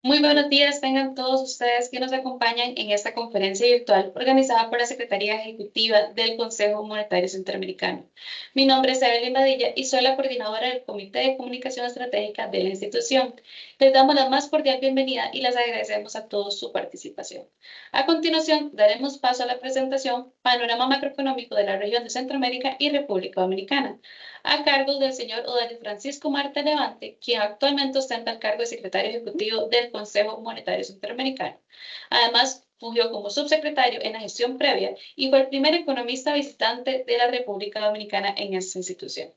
Muy buenos días, tengan todos ustedes que nos acompañan en esta conferencia virtual organizada por la Secretaría Ejecutiva del Consejo Monetario Centroamericano. Mi nombre es Evelyn Badilla y soy la coordinadora del Comité de Comunicación Estratégica de la institución. Les damos la más cordial bienvenida y les agradecemos a todos su participación. A continuación, daremos paso a la presentación Panorama Macroeconómico de la región de Centroamérica y República Dominicana, a cargo del señor Odalis Francisco Marte Levante, quien actualmente ostenta el cargo de secretario ejecutivo del Consejo Monetario Centroamericano. Además, fungió como subsecretario en la gestión previa y fue el primer economista visitante de la República Dominicana en esta institución.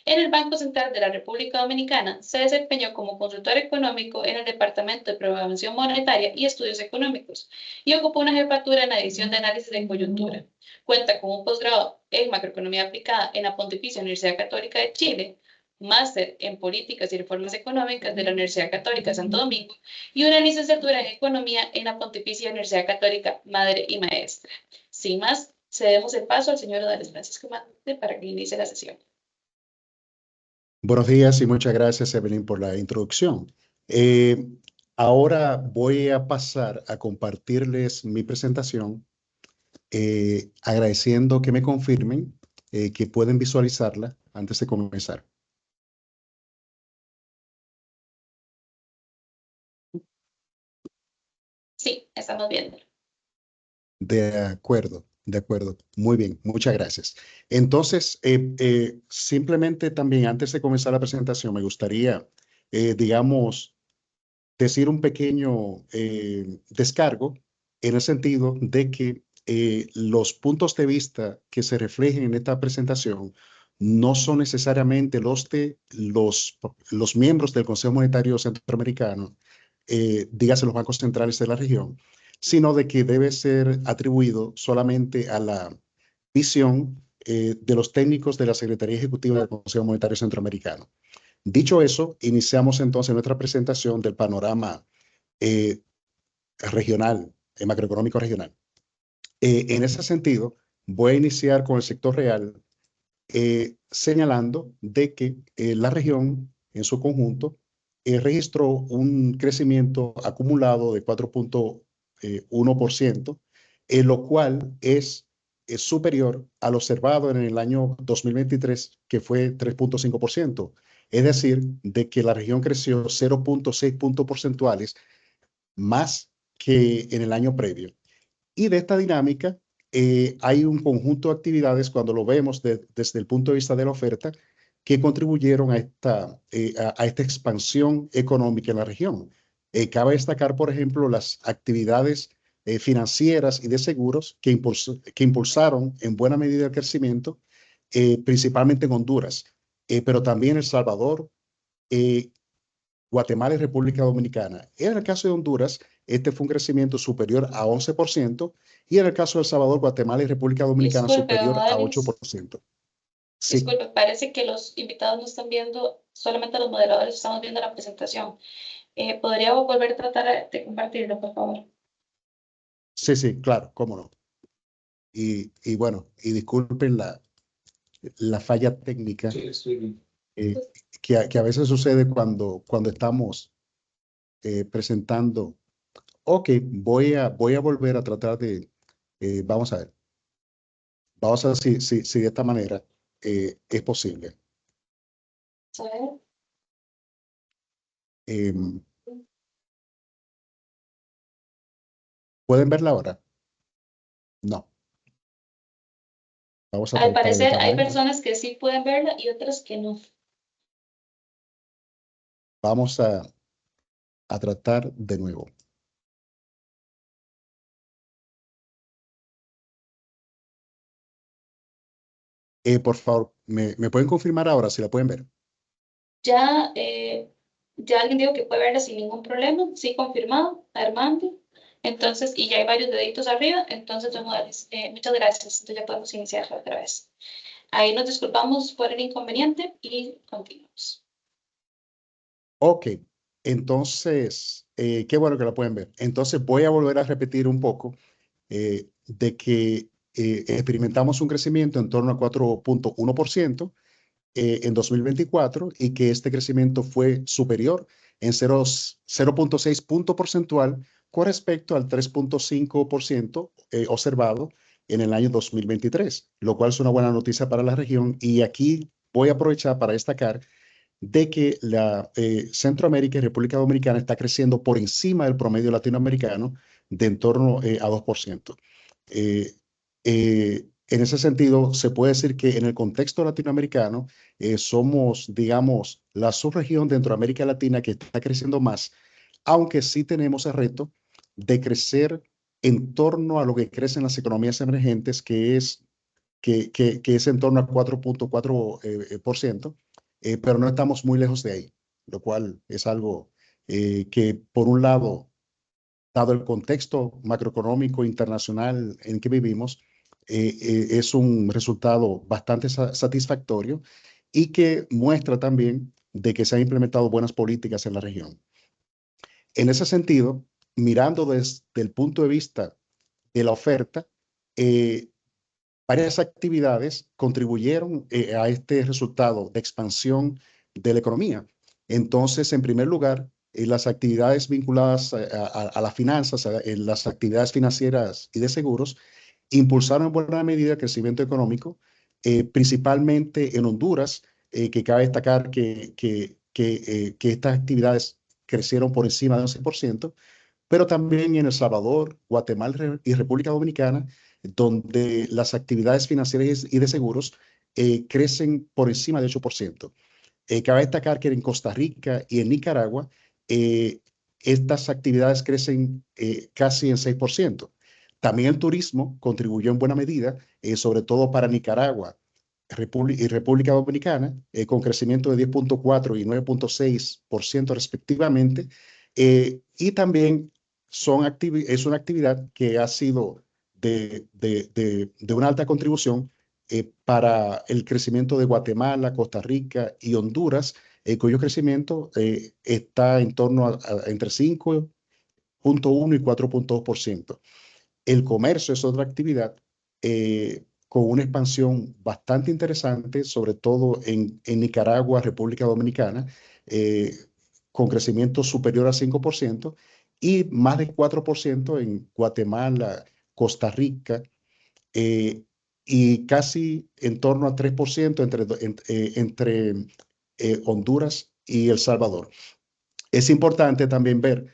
En el Banco Central de la República Dominicana se desempeñó como consultor económico en el Departamento de Programación Monetaria y Estudios Económicos y ocupó una jefatura en la División de Análisis de Coyuntura. Cuenta con un posgrado en Macroeconomía Aplicada en la Pontificia Universidad Católica de Chile, máster en Políticas y Reformas Económicas de la Universidad Católica de Santo Domingo y una licenciatura en Economía en la Pontificia Universidad Católica Madre y Maestra. Sin más, cedemos el paso al señor Odales Francisco Mate para que inicie la sesión. Buenos días y muchas gracias, Evelyn, por la introducción. Eh, Ahora voy a pasar a compartirles mi presentación, agradeciendo que me confirmen que pueden visualizarla antes de comenzar. Sí, estamos viendo. De acuerdo. Muy bien, muchas gracias. Entonces, simplemente también antes de comenzar la presentación, me gustaría, digamos, decir un pequeño descargo en el sentido de que los puntos de vista que se reflejen en esta presentación no son necesariamente los de los miembros del Consejo Monetario Centroamericano, dígase los bancos centrales de la región, sino de que debe ser atribuido solamente a la visión de los técnicos de la Secretaría Ejecutiva del Consejo Monetario Centroamericano. Dicho eso, iniciamos entonces nuestra presentación del panorama eh, regional, macroeconómico regional. En ese sentido, voy a iniciar con el sector real, señalando de que la región en su conjunto registró un crecimiento acumulado de 4.1%, lo cual es superior al observado en el año 2023, que fue 3.5%. Es decir, de que la región creció 0.6 puntos porcentuales más que en el año previo. Y de esta dinámica hay un conjunto de actividades cuando lo vemos desde el punto de vista de la oferta que contribuyeron a esta expansión económica en la región. Cabe destacar, por ejemplo, las actividades financieras y de seguros que impulsaron en buena medida el crecimiento, principalmente en Honduras, pero también El Salvador, eh, Guatemala y República Dominicana. En el caso de Honduras, este fue un crecimiento superior a 11% y en el caso de El Salvador, Guatemala y República Dominicana Disculpe, don superior a Odalis. 8%. Sí, Disculpe, parece que los invitados no están viendo, solamente los moderadores estamos viendo la presentación. ¿Podría volver a tratar de compartirlo, por favor? sí, claro, cómo no. Y bueno, y disculpen la falla técnica eh, que a veces sucede cuando estamos presentando. Ok, voy a volver a tratar vamos a ver, vamos a ver si de esta manera es posible. ¿Sabe? Em, ¿Pueden verla ahora? No. Vamos a Al tratar de parecer otra hay manera. personas que sí pueden verla y otras que no. Vamos a tratar de nuevo. Por favor, ¿me pueden confirmar ahora si la pueden ver? Ya, ya alguien dijo que puede verla sin ningún problema. Sí, confirmado, Armando. Entonces, y ya hay varios deditos arriba. Entonces, don Odalis, muchas gracias. Entonces ya podemos iniciar otra vez. Ahí nos disculpamos por el inconveniente y continuamos. Ok, entonces, qué bueno que la pueden ver. Entonces voy a volver a repetir un poco de que experimentamos un crecimiento en torno a 4.1% en 2024 y que este crecimiento fue superior en 0,6 punto porcentual con respecto al 3,5% observado en el año 2023, lo cual es una buena noticia para la región. Y aquí voy a aprovechar para destacar de que Centroamérica y República Dominicana está creciendo por encima del promedio latinoamericano de en torno a 2%. En ese sentido, se puede decir que en el contexto latinoamericano somos, digamos, la subregión dentro de América Latina que está creciendo más, aunque sí tenemos el reto de crecer en torno a lo que crecen las economías emergentes, que es en torno al 4,4%, pero no estamos muy lejos de ahí, lo cual es algo que, por un lado, dado el contexto macroeconómico internacional en que vivimos, es un resultado bastante satisfactorio y que muestra también de que se han implementado buenas políticas en la región. En ese sentido, mirando desde el punto de vista de la oferta, eh, varias actividades contribuyeron a este resultado de expansión de la economía. Entonces, en primer lugar, las actividades vinculadas a las finanzas, las actividades financieras y de seguros, impulsaron en buena medida el crecimiento económico, principalmente en Honduras, que cabe destacar que estas actividades crecieron por encima del 11%, pero también en El Salvador, Guatemala y República Dominicana, donde las actividades financieras y de seguros crecen por encima de 8%. Cabe destacar que en Costa Rica y en Nicaragua estas actividades crecen casi en 6%. También el turismo contribuyó en buena medida, sobre todo para Nicaragua y República Dominicana, con crecimiento de 10,4 y 9,6% respectivamente. Y también es una actividad que ha sido de una alta contribución para el crecimiento de Guatemala, Costa Rica y Honduras, cuyo crecimiento está en torno a entre 5,1 y 4,2%. El comercio es otra actividad con una expansión bastante interesante, sobre todo en Nicaragua, República Dominicana, eh, con crecimiento superior al 5% y más de 4% en Guatemala, Costa Rica, eh, y casi en torno a 3% entre Honduras y El Salvador. Es importante también ver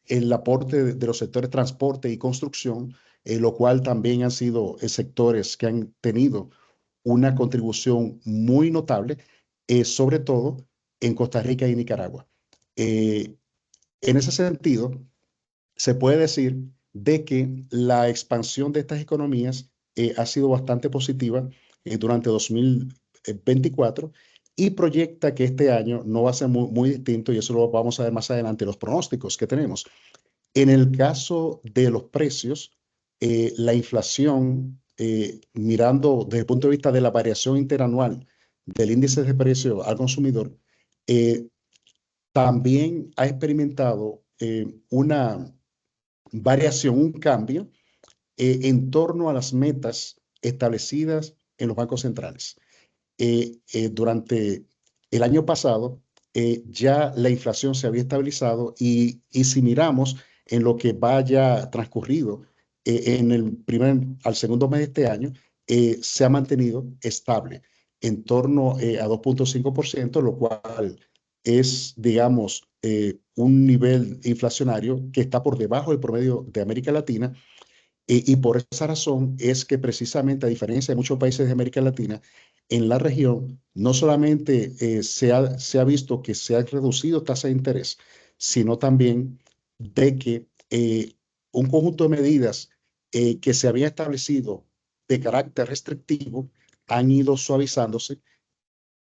el aporte de los sectores transporte y construcción, lo cual también han sido sectores que han tenido una contribución muy notable, sobre todo en Costa Rica y Nicaragua. Eh, en ese sentido, se puede decir de que la expansión de estas economías ha sido bastante positiva durante 2024 y proyecta que este año no va a ser muy distinto, y eso lo vamos a ver más adelante, los pronósticos que tenemos. En el caso de los precios, la inflación, mirando desde el punto de vista de la variación interanual del índice de precio al consumidor, eh, también ha experimentado una variación, un cambio en torno a las metas establecidas en los bancos centrales. Durante el año pasado ya la inflación se había estabilizado y si miramos en lo que vaya transcurrido al segundo mes de este año, se ha mantenido estable en torno a 2,5%, lo cual es, digamos, un nivel inflacionario que está por debajo del promedio de América Latina, y por esa razón es que precisamente, a diferencia de muchos países de América Latina, en la región no solamente se ha visto que se ha reducido tasa de interés, sino también de que un conjunto de medidas que se había establecido de carácter restrictivo han ido suavizándose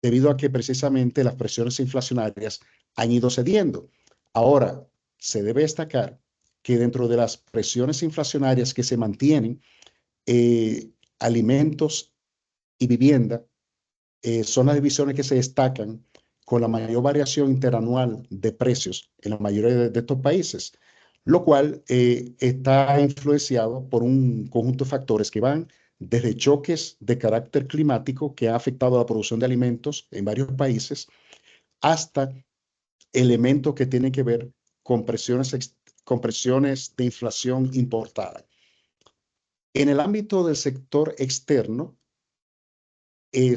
debido a que precisamente las presiones inflacionarias han ido cediendo. Ahora, se debe destacar que dentro de las presiones inflacionarias que se mantienen, alimentos y vivienda son las divisiones que se destacan con la mayor variación interanual de precios en la mayoría de estos países, lo cual está influenciado por un conjunto de factores que van desde choques de carácter climático que han afectado a la producción de alimentos en varios países hasta elementos que tienen que ver con presiones de inflación importada. En el ámbito del sector externo,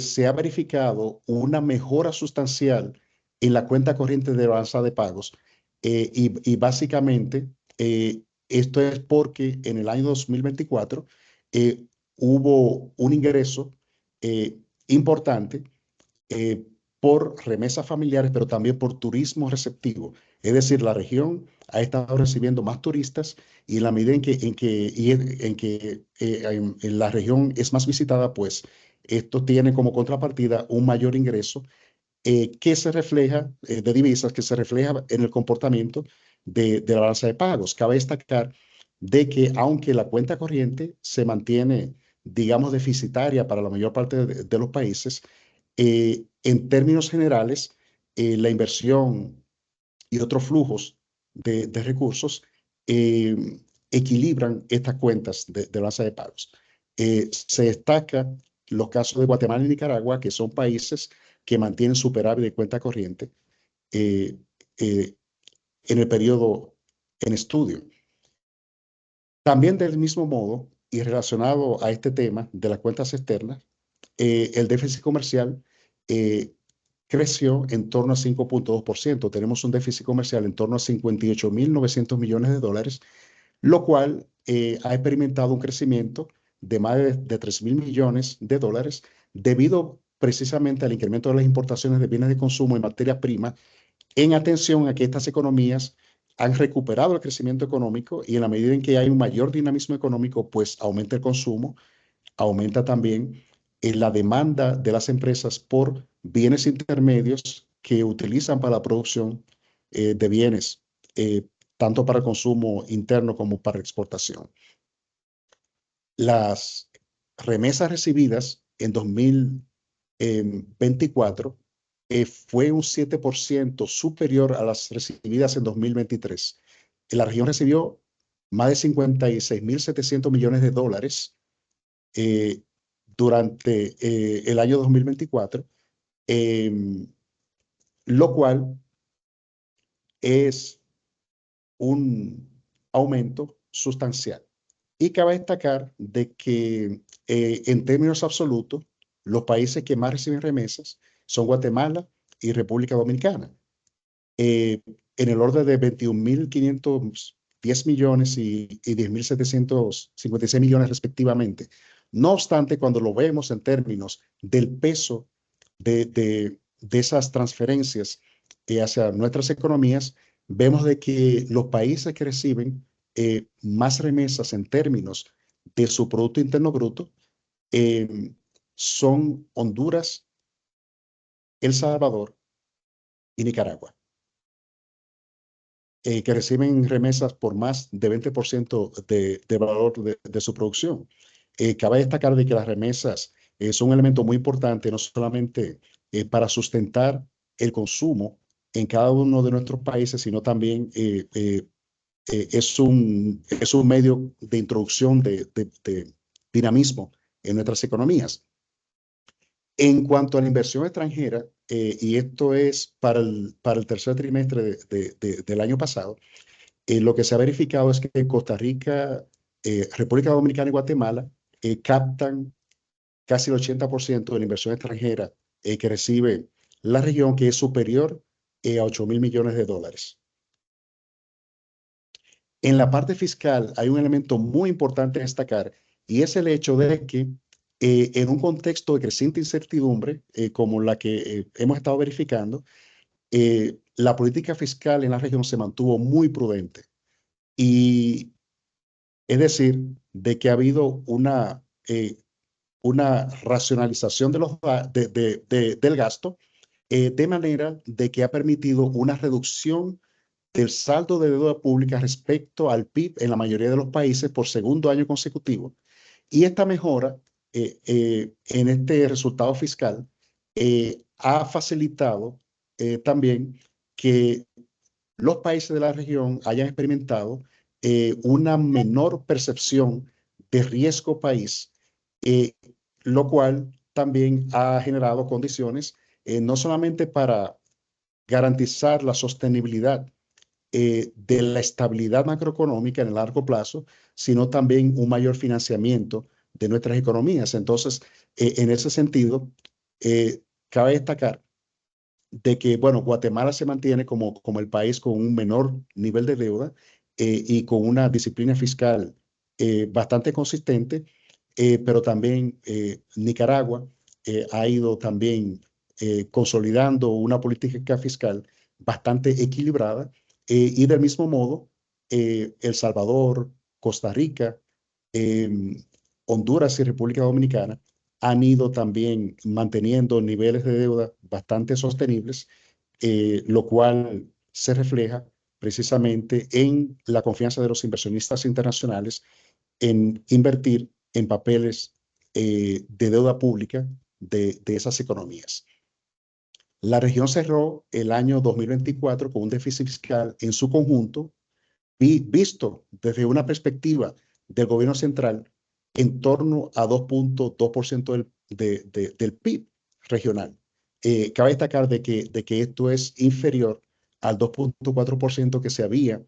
se ha verificado una mejora sustancial en la cuenta corriente de balanza de pagos y básicamente esto es porque en el año 2024 eh, hubo un ingreso importante eh, por remesas familiares, pero también por turismo receptivo. Es decir, la región ha estado recibiendo más turistas y en la medida en la región es más visitada, pues esto tiene como contrapartida un mayor ingreso que se refleja de divisas, que se refleja en el comportamiento de la balanza de pagos. Cabe destacar de que aunque la cuenta corriente se mantiene, digamos, deficitaria para la mayor parte de los países, en términos generales, la inversión y otros flujos de recursos eh, equilibran estas cuentas de balanza de pagos. Se destaca los casos de Guatemala y Nicaragua, que son países que mantienen superávit de cuenta corriente eh, eh, en el periodo en estudio. También del mismo modo, y relacionado a este tema de las cuentas externas, el déficit comercial eh, creció en torno a 5,2%. Tenemos un déficit comercial en torno a 58.900 millones de dólares, lo cual ha experimentado un crecimiento de más de 3.000 millones de dólares debido precisamente al incremento de las importaciones de bienes de consumo y materia prima en atención a que estas economías han recuperado el crecimiento económico y en la medida en que hay un mayor dinamismo económico, pues aumenta el consumo, aumenta también la demanda de las empresas por bienes intermedios que utilizan para la producción de bienes, tanto para el consumo interno como para exportación. Las remesas recibidas en 2024 fue un 7% superior a las recibidas en 2023. La región recibió más de 56.700 millones de dólares eh, durante el año 2024, eh, lo cual es un aumento sustancial. Y cabe destacar de que en términos absolutos, los países que más reciben remesas son Guatemala y República Dominicana, en el orden de 21.510 millones y 10.756 millones respectivamente. No obstante, cuando lo vemos en términos del peso de esas transferencias hacia nuestras economías, vemos de que los países que reciben más remesas en términos de su Producto Interno Bruto eh, son Honduras, El Salvador y Nicaragua, que reciben remesas por más de 20% de valor de su producción. Cabe destacar de que las remesas son un elemento muy importante, no solamente para sustentar el consumo en cada uno de nuestros países, sino también es un medio de introducción de dinamismo en nuestras economías. En cuanto a la inversión extranjera, y esto es para el tercer trimestre del año pasado, lo que se ha verificado es que Costa Rica, República Dominicana y Guatemala captan casi el 80% de la inversión extranjera que recibe la región, que es superior a 8.000 millones de dólares. En la parte fiscal hay un elemento muy importante a destacar y es el hecho de que en un contexto de creciente incertidumbre como la que hemos estado verificando, la política fiscal en la región se mantuvo muy prudente. Y es decir, de que ha habido una racionalización del gasto, de manera de que ha permitido una reducción del saldo de deuda pública respecto al PIB en la mayoría de los países por segundo año consecutivo. Y esta mejora en este resultado fiscal ha facilitado también que los países de la región hayan experimentado una menor percepción de riesgo país, eh, lo cual también ha generado condiciones no solamente para garantizar la sostenibilidad de la estabilidad macroeconómica en el largo plazo, sino también un mayor financiamiento de nuestras economías. Entonces, en ese sentido, cabe destacar de que, bueno, Guatemala se mantiene como el país con un menor nivel de deuda y con una disciplina fiscal bastante consistente, pero también Nicaragua ha ido también consolidando una política fiscal bastante equilibrada y del mismo modo El Salvador, Costa Rica, Honduras y República Dominicana han ido también manteniendo niveles de deuda bastante sostenibles, lo cual se refleja precisamente en la confianza de los inversionistas internacionales en invertir en papeles de deuda pública de esas economías. La región cerró el año 2024 con un déficit fiscal en su conjunto, visto desde una perspectiva del gobierno central, en torno a 2.2% del PIB regional. Cabe destacar de que esto es inferior al 2.4% que se había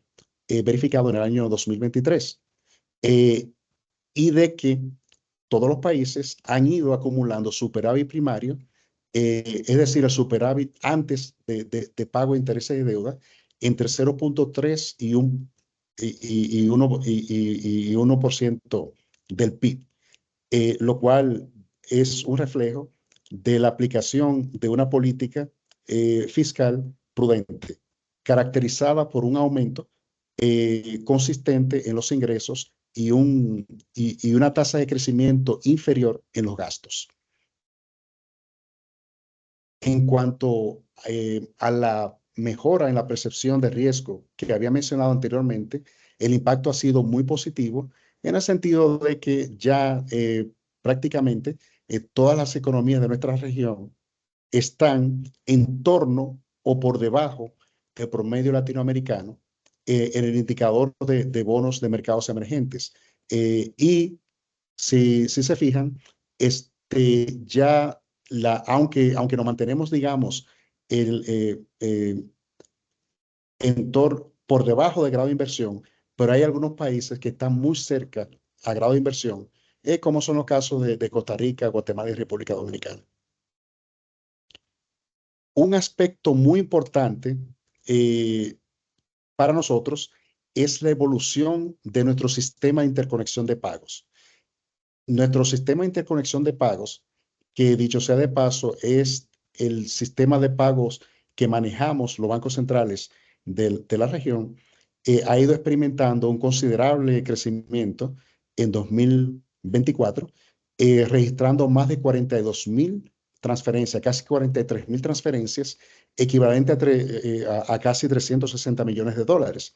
verificado en el año 2023 y de que todos los países han ido acumulando superávit primario, es decir, el superávit antes de pago de intereses y deuda, entre 0.3 y 1% del PIB, lo cual es un reflejo de la aplicación de una política fiscal prudente, caracterizada por un aumento consistente en los ingresos y una tasa de crecimiento inferior en los gastos. En cuanto a la mejora en la percepción de riesgo que había mencionado anteriormente, el impacto ha sido muy positivo en el sentido de que ya prácticamente todas las economías de nuestra región están en torno o por debajo del promedio latinoamericano en el indicador de bonos de mercados emergentes. Y si se fijan, ya aunque nos mantenemos, digamos, el entorno por debajo de grado de inversión, pero hay algunos países que están muy cerca a grado de inversión, como son los casos de Costa Rica, Guatemala y República Dominicana. Un aspecto muy importante para nosotros es la evolución de nuestro sistema de interconexión de pagos. Nuestro sistema de interconexión de pagos, que dicho sea de paso, es el sistema de pagos que manejamos los bancos centrales de la región, ha ido experimentando un considerable crecimiento en 2024, registrando más de 42.000 transferencias, casi 43.000 transferencias, equivalente a casi 360 millones de dólares,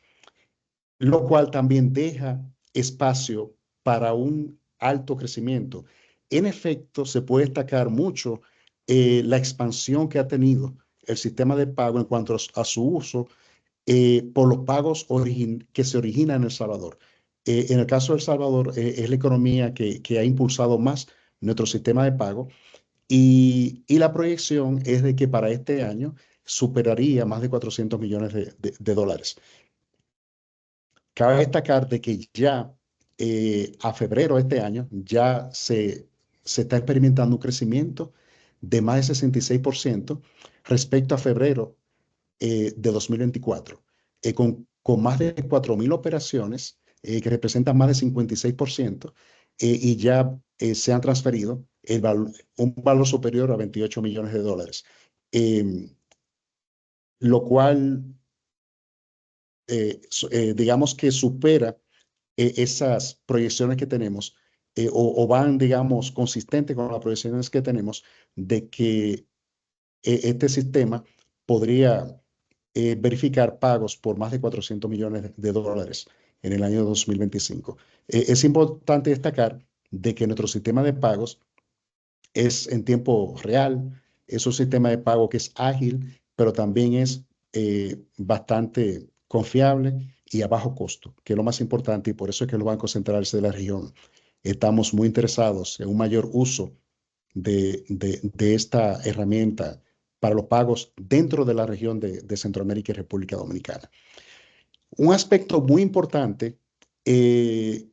lo cual también deja espacio para un alto crecimiento. En efecto, se puede destacar mucho la expansión que ha tenido el sistema de pago en cuanto a su uso por los pagos que se originan en El Salvador. En el caso de El Salvador, es la economía que ha impulsado más nuestro sistema de pago y la proyección es de que para este año superaría más de 400 millones de dólares. Cabe destacar de que ya a febrero de este año ya se está experimentando un crecimiento de más de 66% respecto a febrero de 2024, con más de 4.000 operaciones que representan más de 56% y ya se han transferido un valor superior a 28 millones de dólares, lo cual digamos que supera esas proyecciones que tenemos o van, digamos, consistentes con las proyecciones que tenemos de que este sistema podría verificar pagos por más de 400 millones de dólares en el año 2025. Es importante destacar de que nuestro sistema de pagos es en tiempo real, es un sistema de pago que es ágil, pero también es bastante confiable y a bajo costo, que es lo más importante, y por eso es que los bancos centrales de la región estamos muy interesados en un mayor uso de esta herramienta para los pagos dentro de la región de Centroamérica y República Dominicana. Un aspecto muy importante que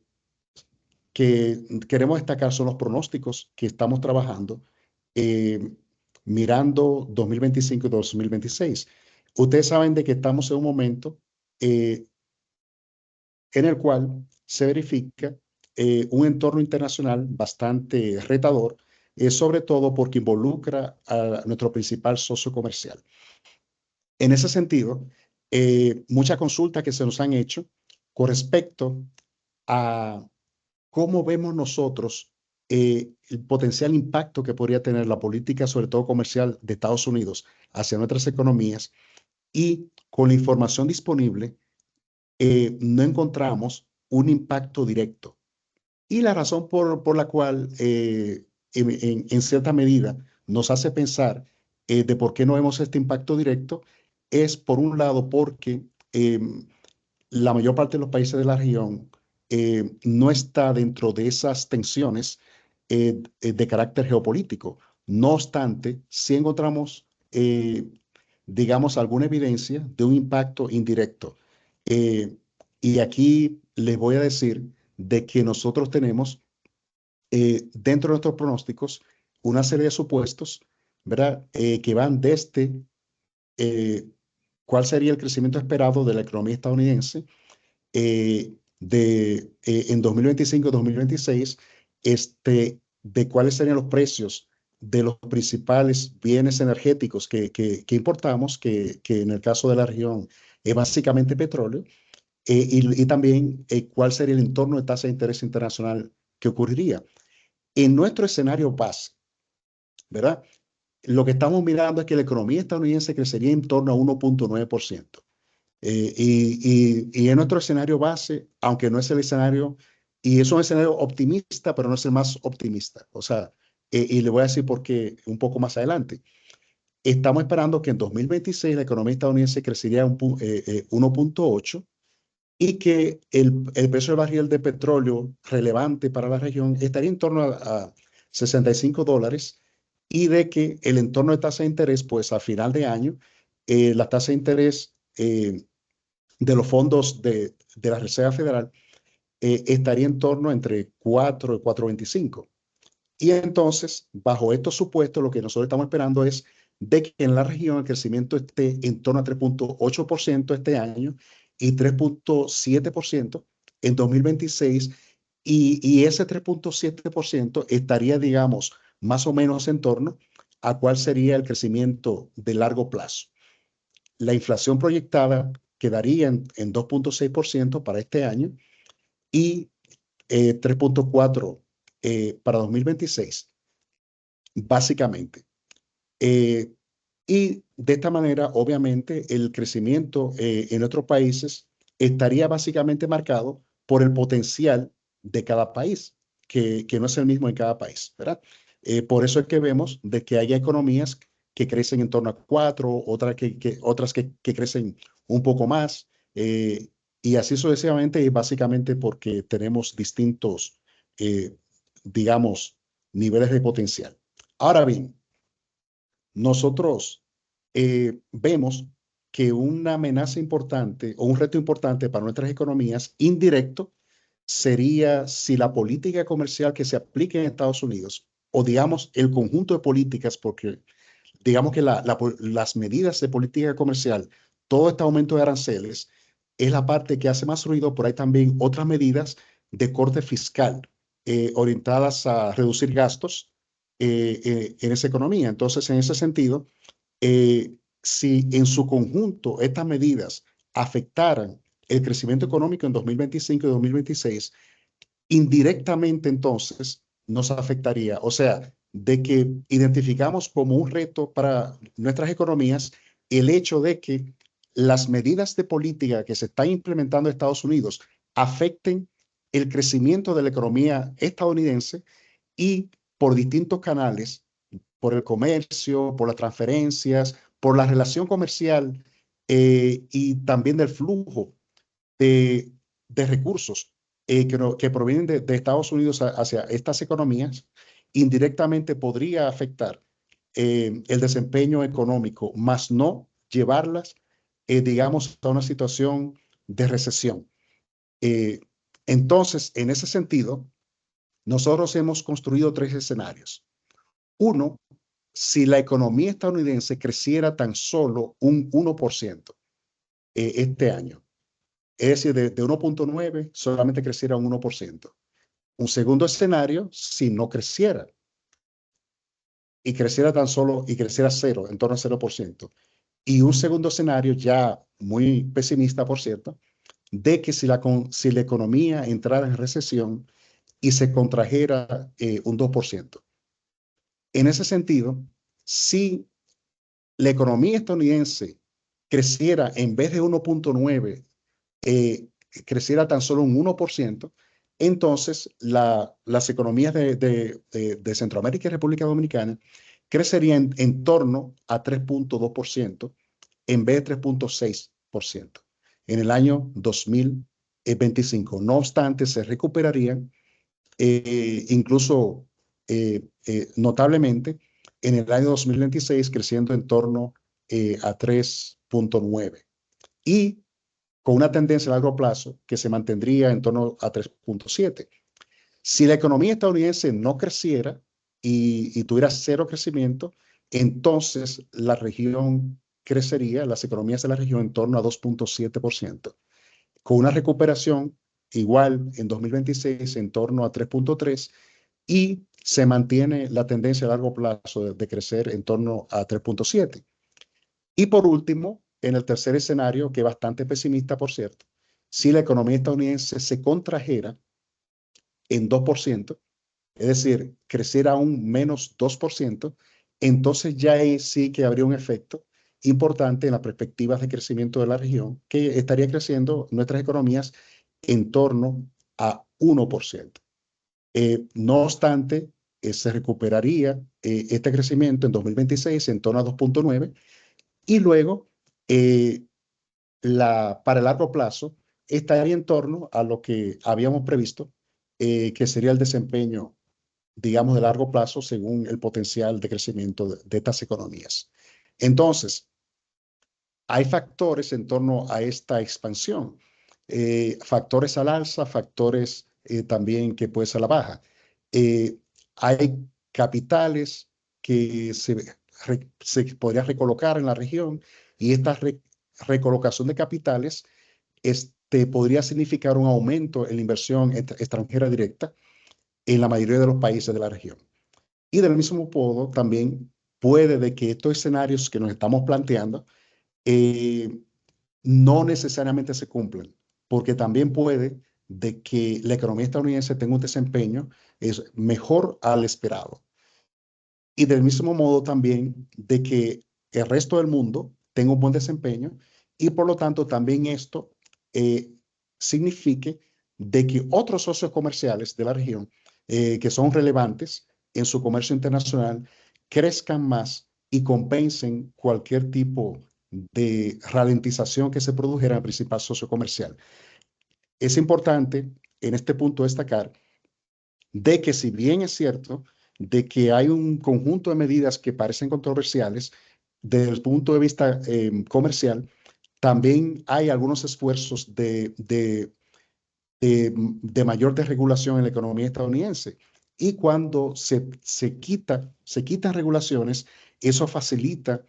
queremos destacar son los pronósticos que estamos trabajando eh, mirando 2025 y 2026. Ustedes saben de que estamos en un momento en el cual se verifica un entorno internacional bastante retador, sobre todo porque involucra a nuestro principal socio comercial. En ese sentido, muchas consultas que se nos han hecho con respecto a cómo vemos nosotros el potencial impacto que podría tener la política, sobre todo comercial, de Estados Unidos hacia nuestras economías, y con la información disponible no encontramos un impacto directo. Y la razón por la cual, en cierta medida, nos hace pensar de por qué no vemos este impacto directo es, por un lado, porque la mayor parte de los países de la región no está dentro de esas tensiones de carácter geopolítico. No obstante, sí encontramos, digamos, alguna evidencia de un impacto indirecto. Eh, y aquí les voy a decir de que nosotros tenemos dentro de nuestros pronósticos una serie de supuestos, ¿verdad? Que van desde eh, cuál sería el crecimiento esperado de la economía estadounidense en 2025-2026, de cuáles serían los precios de los principales bienes energéticos que importamos, que en el caso de la región es básicamente petróleo, y también cuál sería el entorno de tasa de interés internacional que ocurriría. En nuestro escenario base, ¿verdad? Lo que estamos mirando es que la economía estadounidense crecería en torno a 1.9%. Y en nuestro escenario base, aunque no es el escenario, y es un escenario optimista, pero no es el más optimista. O sea, y le voy a decir por qué un poco más adelante. Estamos esperando que en 2026 la economía estadounidense crecería 1.8 y que el precio del barril de petróleo relevante para la región estaría en torno a $65 y de que el entorno de tasa de interés, pues a final de año, la tasa de interés de los fondos de la Reserva Federal estaría en torno entre 4 y 4.25. Y entonces, bajo estos supuestos, lo que nosotros estamos esperando es de que en la región el crecimiento esté en torno a 3.8% este año y 3.7% en 2026. Y ese 3.7% estaría, digamos, más o menos en torno a cuál sería el crecimiento de largo plazo. La inflación proyectada quedaría en 2.6% para este año y 3.4% para 2026, básicamente. Eh, y de esta manera, obviamente, el crecimiento en otros países estaría básicamente marcado por el potencial de cada país, que no es el mismo en cada país, ¿verdad? Por eso es que vemos de que hay economías que crecen en torno a 4, otras que crecen un poco más, y así sucesivamente, y básicamente porque tenemos distintos, eh, digamos, niveles de potencial. Ahora bien, nosotros vemos que una amenaza importante o un reto importante para nuestras economías indirecto sería si la política comercial que se aplique en Estados Unidos, o digamos el conjunto de políticas, porque digamos que las medidas de política comercial, todo este aumento de aranceles es la parte que hace más ruido, por ahí también otras medidas de corte fiscal orientadas a reducir gastos en esa economía. Entonces, en ese sentido, si en su conjunto estas medidas afectaran el crecimiento económico en 2025 y 2026, indirectamente entonces nos afectaría. O sea, de que identificamos como un reto para nuestras economías el hecho de que las medidas de política que se están implementando en Estados Unidos afecten el crecimiento de la economía estadounidense y por distintos canales, por el comercio, por las transferencias, por la relación comercial y también del flujo de recursos que provienen de Estados Unidos hacia estas economías, indirectamente podría afectar el desempeño económico, más no llevarlas, digamos, a una situación de recesión. Entonces, en ese sentido, nosotros hemos construido tres escenarios. Uno, si la economía estadounidense creciera tan solo un 1% este año, es decir, de 1.9 solamente creciera un 1%. Un segundo escenario, si no creciera y creciera tan solo y creciera cero, en torno al 0%. Y un segundo escenario, ya muy pesimista, por cierto, de que si la economía entrara en recesión y se contrajera un 2%. En ese sentido, si la economía estadounidense creciera en vez de 1.9, creciera tan solo un 1%, entonces las economías de Centroamérica y República Dominicana crecerían en torno a 3.2% en vez de 3.6% en el año 2025. No obstante, se recuperarían incluso notablemente en el año 2026, creciendo en torno a 3.9 y con una tendencia a largo plazo que se mantendría en torno a 3.7. Si la economía estadounidense no creciera y tuviera cero crecimiento, entonces la región crecería, las economías de la región en torno a 2.7%, con una recuperación igual en 2026 en torno a 3.3 y se mantiene la tendencia a largo plazo de crecer en torno a 3.7. Y por último, en el tercer escenario, que es bastante pesimista, por cierto, si la economía estadounidense se contrajera en 2%, es decir, creciera aún menos 2%, entonces ya ahí sí que habría un efecto importante en las perspectivas de crecimiento de la región, que estaría creciendo nuestras economías en torno a 1%. No obstante, se recuperaría este crecimiento en 2026 en torno a 2.9 y luego eh, para el largo plazo estaría en torno a lo que habíamos previsto, que sería el desempeño, digamos, de largo plazo según el potencial de crecimiento de estas economías. Entonces, hay factores en torno a esta expansión, factores al alza, factores también que puede ser a la baja. Eh, Hay capitales que se podría recolocar en la región y esta recolocación de capitales podría significar un aumento en la inversión extranjera directa en la mayoría de los países de la región. Y del mismo modo, también puede de que estos escenarios que nos estamos planteando eh, no necesariamente se cumplen, porque también puede de que la economía estadounidense tenga un desempeño mejor al esperado. Y del mismo modo también de que el resto del mundo tenga un buen desempeño y por lo tanto también esto eh, signifique de que otros socios comerciales de la región que son relevantes en su comercio internacional crezcan más y compensen cualquier tipo de ralentización que se produjera en el principal socio comercial. Es importante en este punto destacar de que si bien es cierto de que hay un conjunto de medidas que parecen controversiales desde el punto de vista comercial, también hay algunos esfuerzos de mayor desregulación en la economía estadounidense. Y cuando se quitan regulaciones, eso facilita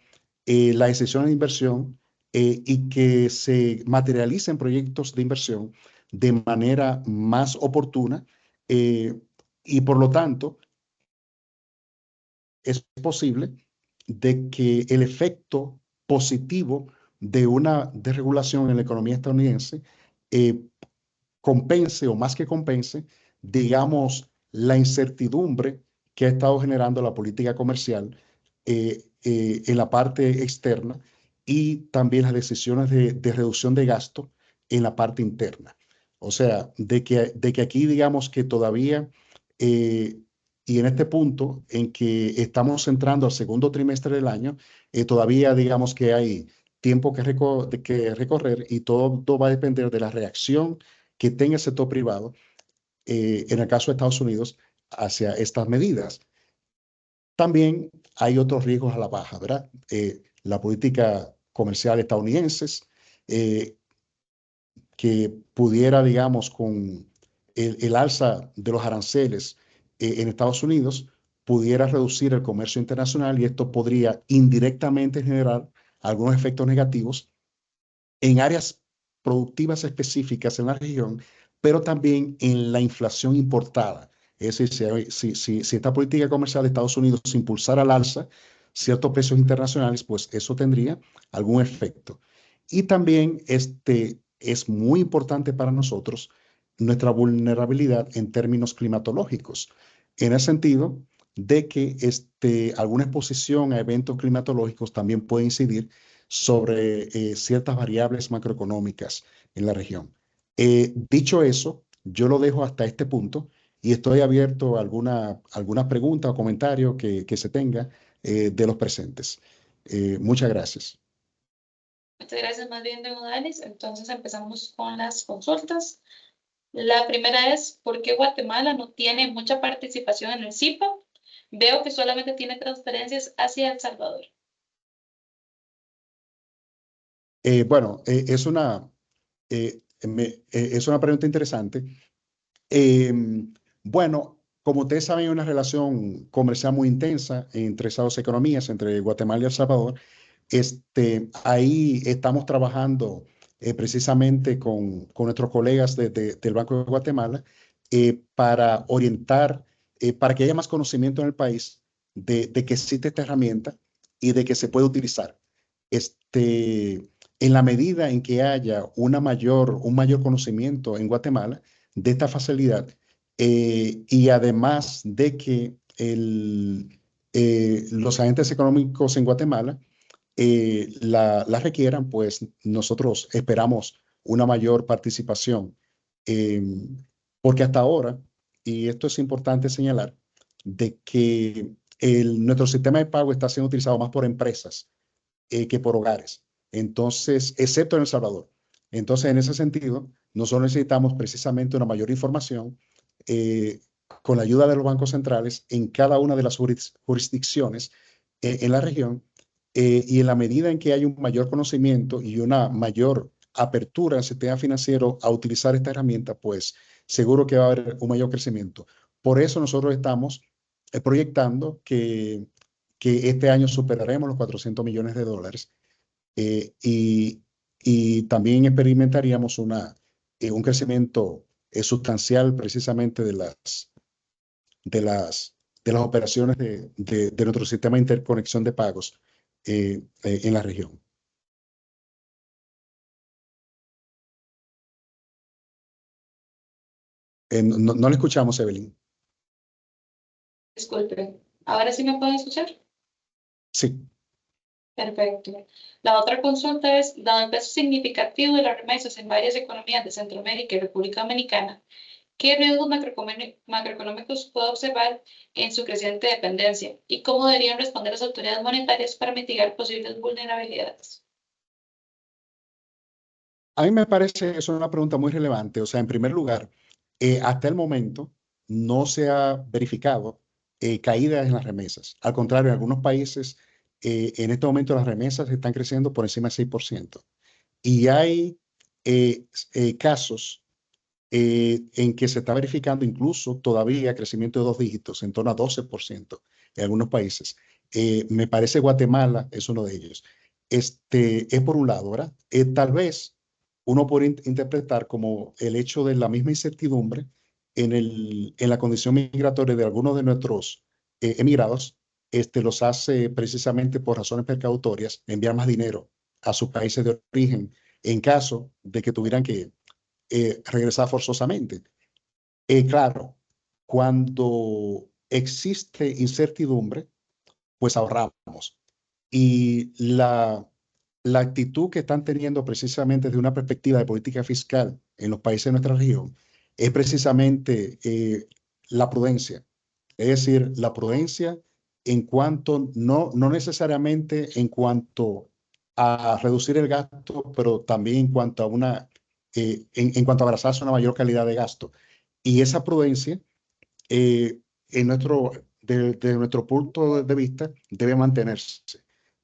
la decisión de inversión y que se materialicen proyectos de inversión de manera más oportuna eh, y por lo tanto es posible de que el efecto positivo de una desregulación en la economía estadounidense eh, compense o más que compense, digamos, la incertidumbre que ha estado generando la política comercial en la parte externa y también las decisiones de reducción de gasto en la parte interna. O sea, de que aquí digamos que todavía, eh, y en este punto en que estamos entrando al segundo trimestre del año, todavía digamos que hay tiempo que recorrer y todo va a depender de la reacción que tenga el sector privado, en el caso de Estados Unidos, hacia estas medidas. También hay otros riesgos a la baja, ¿verdad? La política comercial estadounidense, eh, que pudiera, digamos, con el alza de los aranceles en Estados Unidos, pudiera reducir el comercio internacional y esto podría indirectamente generar algunos efectos negativos en áreas productivas específicas en la región, pero también en la inflación importada. Es decir, si esta política comercial de Estados Unidos impulsara al alza ciertos precios internacionales, pues eso tendría algún efecto. Y también es muy importante para nosotros nuestra vulnerabilidad en términos climatológicos, en el sentido de que alguna exposición a eventos climatológicos también puede incidir sobre ciertas variables macroeconómicas en la región. Dicho eso, yo lo dejo hasta este punto y estoy abierto a alguna pregunta o comentario que se tenga de los presentes. Muchas gracias. Muchas gracias, más bien, don Odalis. Entonces empezamos con las consultas. La primera es, ¿por qué Guatemala no tiene mucha participación en el CIPA? Veo que solamente tiene transferencias hacia El Salvador. Bueno, es una pregunta interesante. Bueno, como ustedes saben, hay una relación comercial muy intensa entre esas dos economías, entre Guatemala y El Salvador. Ahí estamos trabajando precisamente con nuestros colegas del Banco de Guatemala para orientar, para que haya más conocimiento en el país de que existe esta herramienta y de que se puede utilizar. En la medida en que haya un mayor conocimiento en Guatemala de esta facilidad y además de que los agentes económicos en Guatemala la requieran, pues nosotros esperamos una mayor participación. eh, Porque hasta ahora, y esto es importante señalar, de que nuestro sistema de pago está siendo utilizado más por empresas que por hogares. Entonces, excepto en El Salvador. Entonces, en ese sentido, nosotros necesitamos precisamente una mayor información eh, con la ayuda de los bancos centrales en cada una de las jurisdicciones en la región y en la medida en que hay un mayor conocimiento y una mayor apertura al sistema financiero a utilizar esta herramienta, pues seguro que va a haber un mayor crecimiento. Por eso nosotros estamos proyectando que este año superaremos los 400 millones de dólares eh, y, y también experimentaríamos un crecimiento sustancial precisamente de las, de las operaciones de nuestro sistema de interconexión de pagos en la región. No le escuchamos, Evelyn. Disculpe, ¿ahora sí me pueden escuchar? Sí. Perfecto. La otra consulta es, dado el peso significativo de las remesas en varias economías de Centroamérica y República Dominicana, ¿qué riesgos macroeconómicos puede observar en su creciente dependencia? ¿Y cómo deberían responder las autoridades monetarias para mitigar posibles vulnerabilidades? A mí me parece eso una pregunta muy relevante. O sea, en primer lugar, hasta el momento no se ha verificado caídas en las remesas. Al contrario, en algunos países, en este momento las remesas están creciendo por encima del 6%. Y hay casos en que se está verificando incluso todavía crecimiento de dos dígitos, en torno a 12% en algunos países. Me parece Guatemala es uno de ellos. Es por un lado, ¿verdad? Tal vez uno puede interpretar como el hecho de la misma incertidumbre en la condición migratoria de algunos de nuestros emigrados, los hace precisamente por razones precautorias enviar más dinero a sus países de origen en caso de que tuvieran que regresar forzosamente. Claro, cuando existe incertidumbre, pues ahorramos. Y la actitud que están teniendo precisamente desde una perspectiva de política fiscal en los países de nuestra región es precisamente la prudencia. Es decir, la prudencia en cuanto, no necesariamente en cuanto a reducir el gasto, pero también en cuanto a en cuanto a abrazarse una mayor calidad de gasto. Y esa prudencia, en de nuestro punto de vista, debe mantenerse.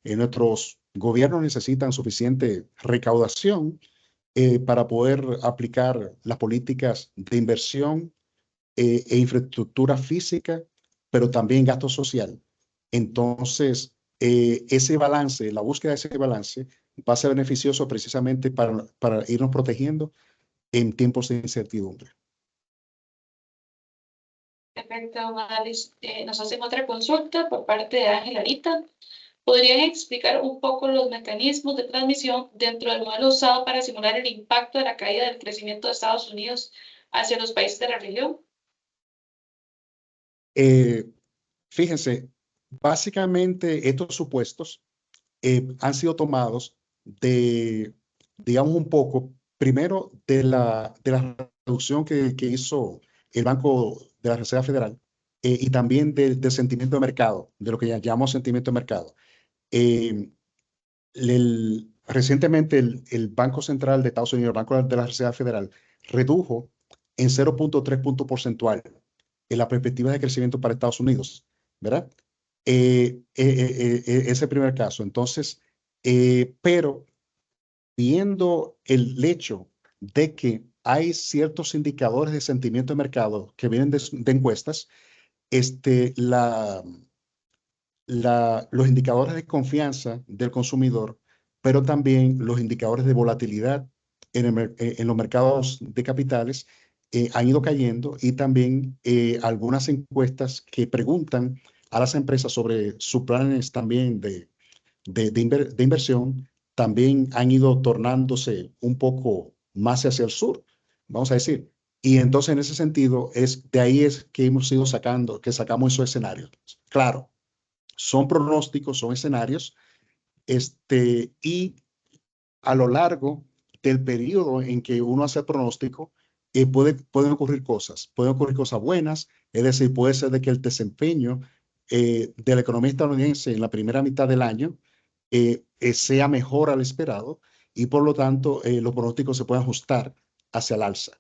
Nuestros gobiernos necesitan suficiente recaudación para poder aplicar las políticas de inversión e infraestructura física, pero también gasto social. Entonces, ese balance, la búsqueda de ese balance, va a ser beneficioso precisamente para irnos protegiendo en tiempos de incertidumbre. Perfecto, Madalis. Nos hacen otra consulta por parte de Ángel Arita. ¿Podrían explicar un poco los mecanismos de transmisión dentro del modelo usado para simular el impacto de la caída del crecimiento de Estados Unidos hacia los países de la región? Fíjense, básicamente estos supuestos han sido tomados de, digamos, un poco, primero de la reducción que hizo el Banco de la Reserva Federal y también del sentimiento de mercado, de lo que llamamos sentimiento de mercado. Eh, Recientemente el Banco Central de Estados Unidos, el Banco de la Reserva Federal, redujo en 0.3 puntos porcentual en la perspectiva de crecimiento para Estados Unidos, ¿verdad? Ese primer caso. Entonces, pero viendo el hecho de que hay ciertos indicadores de sentimiento de mercado que vienen de encuestas, este, los indicadores de confianza del consumidor, pero también los indicadores de volatilidad en los mercados de capitales han ido cayendo y también algunas encuestas que preguntan a las empresas sobre sus planes también de inversión también han ido tornándose un poco más hacia el sur, vamos a decir. Y entonces en ese sentido, de ahí es que hemos ido sacando, que sacamos esos escenarios. Claro, son pronósticos, son escenarios, y a lo largo del periodo en que uno hace el pronóstico, pueden ocurrir cosas buenas, es decir, puede ser de que el desempeño de la economía estadounidense en la primera mitad del año sea mejor al esperado y por lo tanto los pronósticos se pueden ajustar hacia el alza.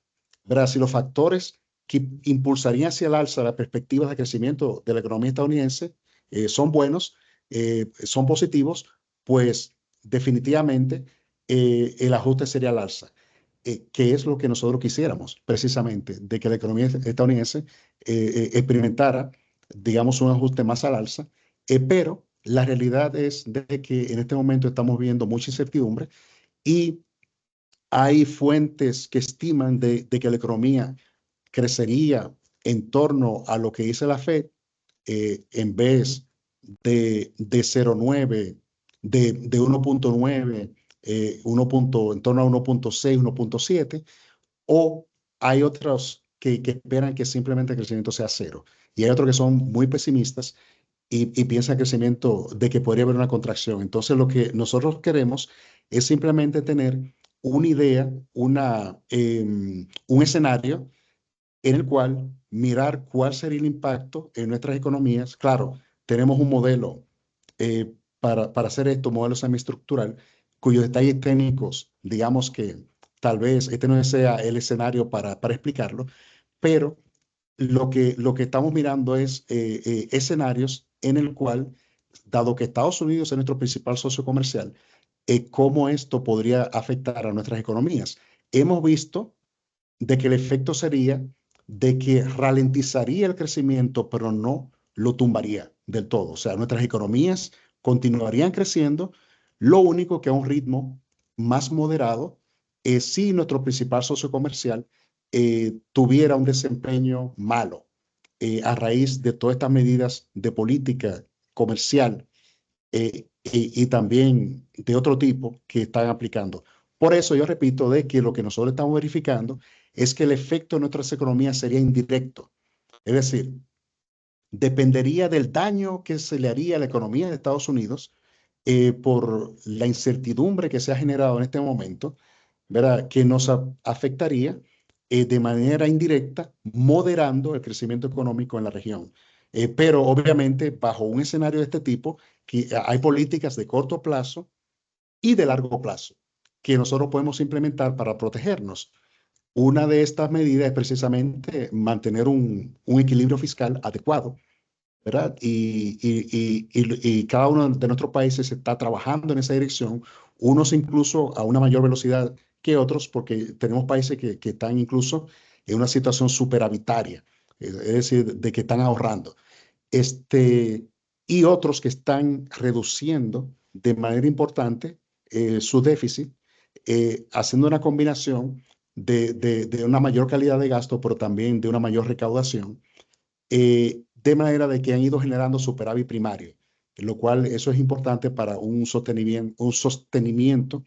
¿Verdad? Si los factores que impulsarían hacia el alza las perspectivas de crecimiento de la economía estadounidense son buenos, son positivos, pues definitivamente el ajuste sería al alza, que es lo que nosotros quisiéramos, precisamente, de que la economía estadounidense experimentara, digamos, un ajuste más al alza, pero la realidad es de que en este momento estamos viendo mucha incertidumbre y hay fuentes que estiman de que la economía crecería en torno a lo que dice la Fed en vez de 0,9, de 1.9, en torno a 1.6, 1.7, o hay otros que esperan que simplemente el crecimiento sea cero. Y hay otros que son muy pesimistas y piensan crecimiento de que podría haber una contracción. Entonces, lo que nosotros queremos es simplemente tener una idea, un escenario en el cual mirar cuál sería el impacto en nuestras economías. Claro, tenemos un modelo para hacer esto, modelo semiestructural, cuyos detalles técnicos, digamos que tal vez este no sea el escenario para explicarlo, pero lo que estamos mirando es escenarios en el cual, dado que Estados Unidos es nuestro principal socio comercial, cómo esto podría afectar a nuestras economías. Hemos visto de que el efecto sería de que ralentizaría el crecimiento, pero no lo tumbaría del todo. O sea, nuestras economías continuarían creciendo, lo único que a un ritmo más moderado, si nuestro principal socio comercial tuviera un desempeño malo a raíz de todas estas medidas de política comercial y también de otro tipo que están aplicando. Por eso yo repito de que lo que nosotros estamos verificando es que el efecto en nuestras economías sería indirecto. Es decir, dependería del daño que se le haría a la economía de Estados Unidos por la incertidumbre que se ha generado en este momento, ¿verdad? Que nos afectaría de manera indirecta, moderando el crecimiento económico en la región. Pero obviamente, bajo un escenario de este tipo, que hay políticas de corto plazo y de largo plazo que nosotros podemos implementar para protegernos. Una de estas medidas es precisamente mantener un equilibrio fiscal adecuado, ¿verdad? Y cada uno de nuestros países está trabajando en esa dirección, unos incluso a una mayor velocidad que otros, porque tenemos países que están incluso en una situación superavitaria, es decir, de que están ahorrando. Y otros que están reduciendo de manera importante su déficit, haciendo una combinación de una mayor calidad de gasto, pero también de una mayor recaudación, de manera de que han ido generando superávit primario, lo cual eso es importante para un sostenimiento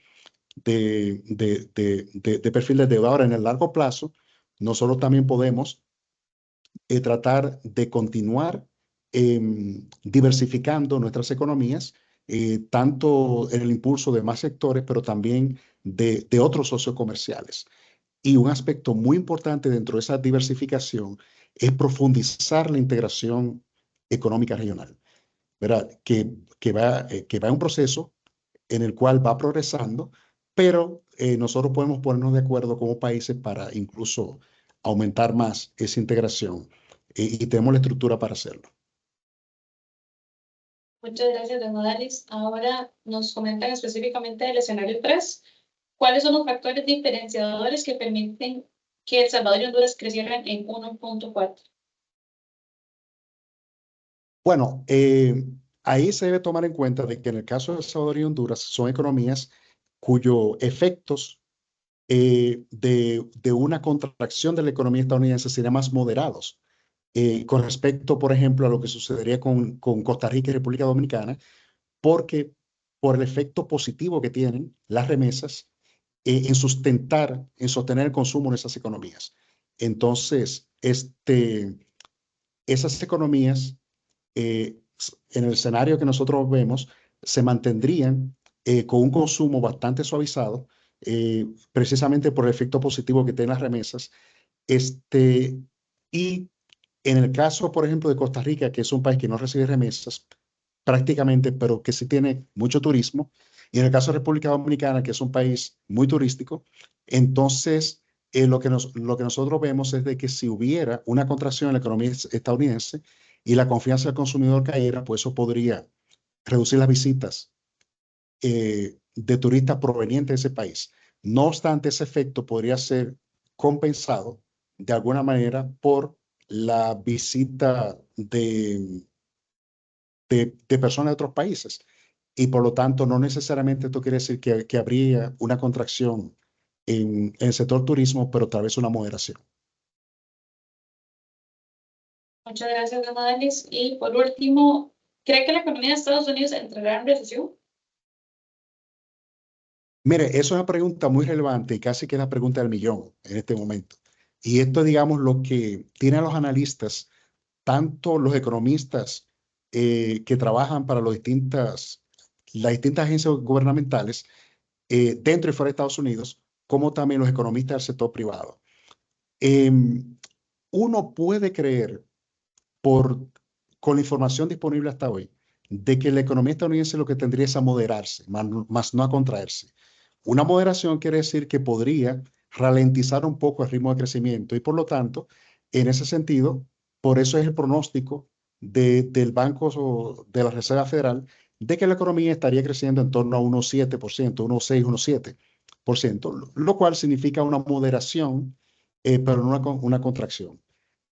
de perfil de deuda. Ahora, en el largo plazo, nosotros también podemos tratar de continuar diversificando nuestras economías, tanto en el impulso de más sectores, pero también de otros socios comerciales. Y un aspecto muy importante dentro de esa diversificación es profundizar la integración económica regional, ¿verdad? Que va en un proceso en el cual va progresando, pero nosotros podemos ponernos de acuerdo como países para incluso aumentar más esa integración y tenemos la estructura para hacerlo. Muchas gracias, don Odalis. Ahora nos comentan específicamente del escenario 3. ¿Cuáles son los factores diferenciadores que permiten que El Salvador y Honduras crecieran en 1.4? Bueno, ahí se debe tomar en cuenta de que en el caso de El Salvador y Honduras son economías cuyos efectos de una contracción de la economía estadounidense serían más moderados con respecto, por ejemplo, a lo que sucedería con Costa Rica y República Dominicana, porque por el efecto positivo que tienen las remesas en sostener el consumo en esas economías. Entonces, esas economías, en el escenario que nosotros vemos, se mantendrían con un consumo bastante suavizado, precisamente por el efecto positivo que tienen las remesas. Y en el caso, por ejemplo, de Costa Rica, que es un país que no recibe remesas prácticamente, pero que sí tiene mucho turismo, y en el caso de República Dominicana, que es un país muy turístico, entonces lo que nosotros vemos es de que si hubiera una contracción en la economía estadounidense y la confianza del consumidor cayera, pues eso podría reducir las visitas de turistas provenientes de ese país. No obstante, ese efecto podría ser compensado de alguna manera por la visita de personas de otros países. Y por lo tanto, no necesariamente esto quiere decir que habría una contracción en el sector turismo, pero tal vez una moderación. Muchas gracias, don Odalis. Y por último, ¿cree que la economía de Estados Unidos entrará en recesión? Mire, eso es una pregunta muy relevante y casi que es la pregunta del millón en este momento. Y esto es, digamos, lo que tienen los analistas, tanto los economistas que trabajan para las distintas agencias gubernamentales dentro y fuera de Estados Unidos, como también los economistas del sector privado. Uno puede creer, por, con la información disponible hasta hoy, de que la economía estadounidense lo que tendría es a moderarse, más no a contraerse. Una moderación quiere decir que podría ralentizar un poco el ritmo de crecimiento y por lo tanto, en ese sentido, por eso es el pronóstico del Banco de la Reserva Federal de que la economía estaría creciendo en torno a 1,7%, 1,6, 1,7%, lo cual significa una moderación, pero no una contracción.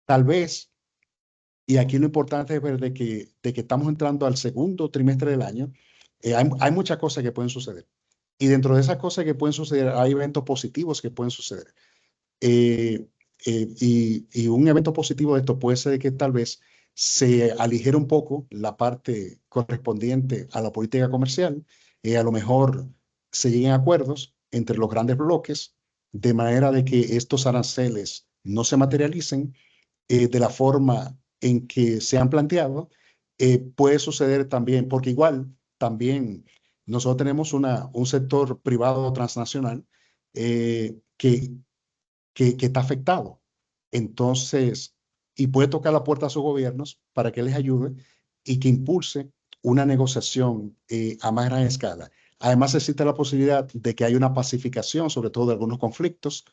Tal vez, y aquí lo importante es ver de que estamos entrando al segundo trimestre del año, hay muchas cosas que pueden suceder. Y dentro de esas cosas que pueden suceder, hay eventos positivos que pueden suceder. Eh, y un evento positivo de esto puede ser que tal vez se aligere un poco la parte correspondiente a la política comercial. A lo mejor se lleguen a acuerdos entre los grandes bloques de manera de que estos aranceles no se materialicen de la forma en que se han planteado. Puede suceder también, porque igual también nosotros tenemos un sector privado transnacional que está afectado. Entonces, y puede tocar la puerta a sus gobiernos para que les ayude y que impulse una negociación a más gran escala. Además, existe la posibilidad de que haya una pacificación, sobre todo de algunos conflictos.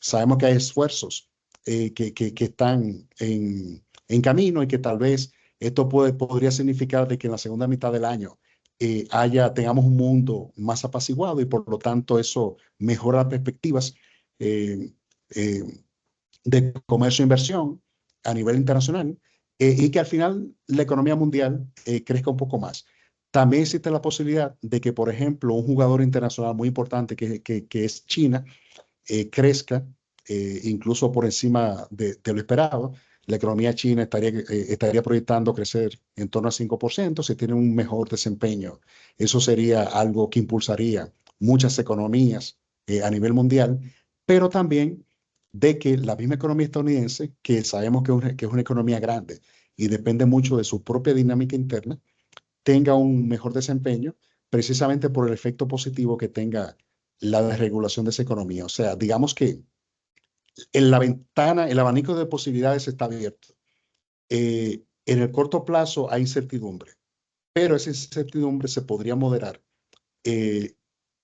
Sabemos que hay esfuerzos que están en camino y que tal vez Esto podría significar de que en la segunda mitad del año tengamos un mundo más apaciguado y por lo tanto eso mejora las perspectivas eh, eh, de comercio e inversión a nivel internacional y que al final la economía mundial crezca un poco más. También existe la posibilidad de que, por ejemplo, un jugador internacional muy importante que es China crezca incluso por encima de lo esperado. La economía china estaría proyectando crecer en torno al 5% si tiene un mejor desempeño. Eso sería algo que impulsaría muchas economías a nivel mundial, pero también de que la misma economía estadounidense, que sabemos que es una economía grande y depende mucho de su propia dinámica interna, tenga un mejor desempeño precisamente por el efecto positivo que tenga la desregulación de esa economía. O sea, digamos que en la ventana, el abanico de posibilidades está abierto. En el corto plazo hay incertidumbre, pero esa incertidumbre se podría moderar eh,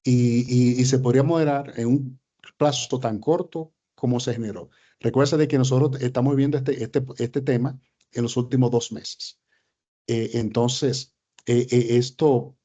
y se podría moderar en un plazo tan corto como se generó. Recuerda de que nosotros estamos viviendo este tema en los últimos 2 meses. Entonces, esto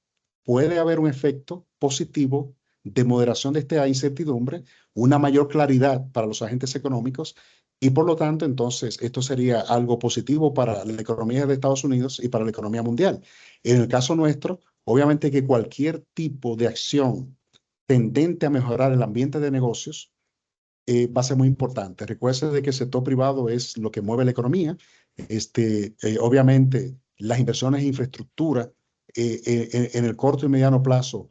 puede haber un efecto positivo de moderación de esta incertidumbre, una mayor claridad para los agentes económicos y por lo tanto, entonces, esto sería algo positivo para la economía de Estados Unidos y para la economía mundial. En el caso nuestro, obviamente que cualquier tipo de acción tendente a mejorar el ambiente de negocios va a ser muy importante. Recuerde de que el sector privado es lo que mueve la economía. Obviamente, las inversiones en infraestructura en el corto y mediano plazo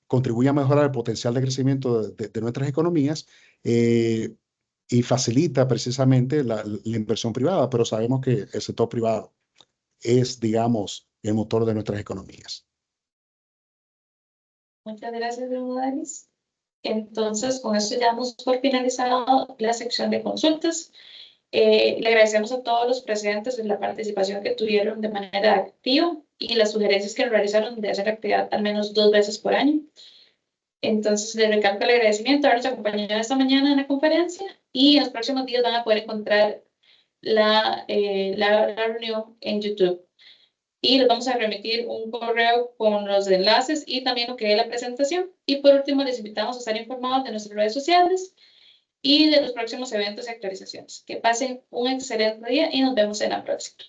contribuyen a mejorar el potencial de crecimiento de nuestras economías y facilita precisamente la inversión privada, pero sabemos que el sector privado es, digamos, el motor de nuestras economías. Muchas gracias, don Danis. Entonces, con esto ya damos por finalizado la sección de consultas. Le agradecemos a todos los presentes de la participación que tuvieron de manera activa y las sugerencias que realizaron de hacer actividad al menos 2 veces por año. Entonces, les recalco el agradecimiento a habernos acompañado esta mañana en la conferencia y en los próximos días van a poder encontrar la reunión en YouTube. Y les vamos a remitir un correo con los enlaces y también lo que es la presentación. Y por último, les invitamos a estar informados de nuestras redes sociales y de los próximos eventos y actualizaciones. Que pasen un excelente día y nos vemos en la próxima.